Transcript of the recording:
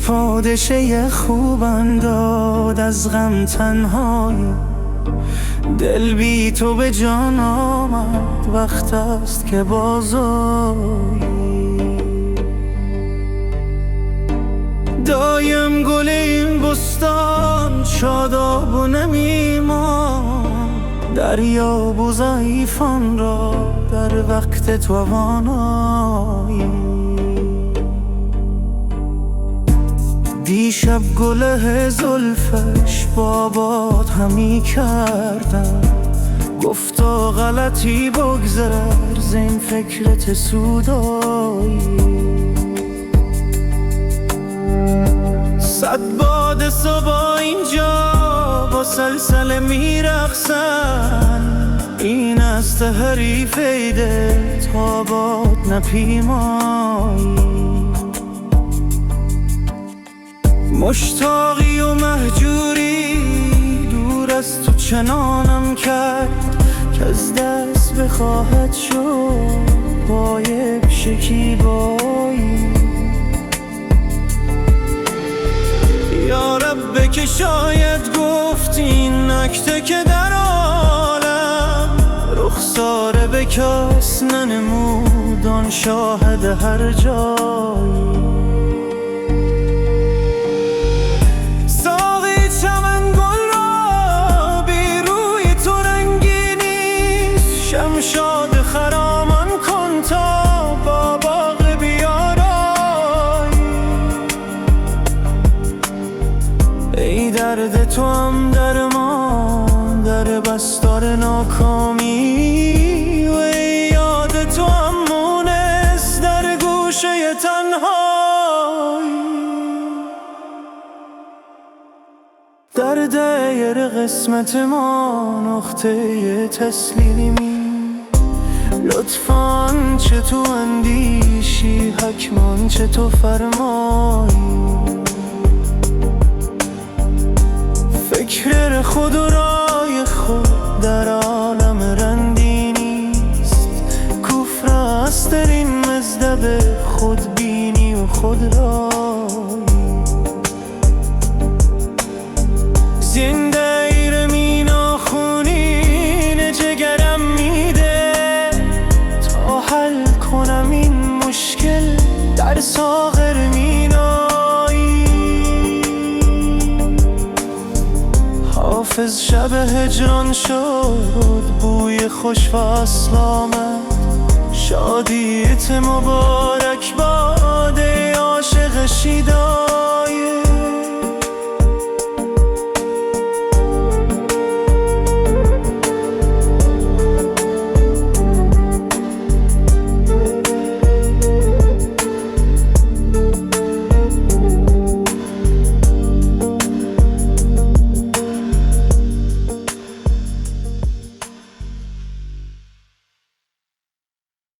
پادشه خوبم داد از غم تنهایی، دل بی تو به جان آمد، وقت است که بازآیی. دایم گل این بستان شاداب و نمیماند، دریاب و ضعیفان را در وقت توانایی. دیشب گله زلفش با باد همی کردم، گفتا غلطی بگذر زین فکرت سودایی. صد باد صبا اینجا با سلسله میرقصن، این است حریف دل تا باد نپیمایی. مشتاقی و مهجوری دور از تو چنانم کرد، که از دست بخواهد شد پای شکیبایی. یا رب که شاید گفت این نکته که در عالم، رخساره به کس ننمود آن شاهد هر جایی. شاد خرامان کن تا با باغ بیارایی. ای درد تو هم درمان در بستار ناکامی، و ای یاد تو هم مونس در گوشه تنهایی. در دیر قسمت ما نقطه تسلیمی، لطفاً چه تو اندیشی حکمان چه تو فرمایی. فکر خود و رای خود در عالم رندی نیست، کفر است در این مزدب خودبینی و خودرایی. زنده ایر مینا خونین جگرم میده تا حل کنم این مشکل در ساغر مینایی. حافظ شب هجران شد بوی خوش فصل آمد، شادیت مبارک باد ای عاشق شیدای.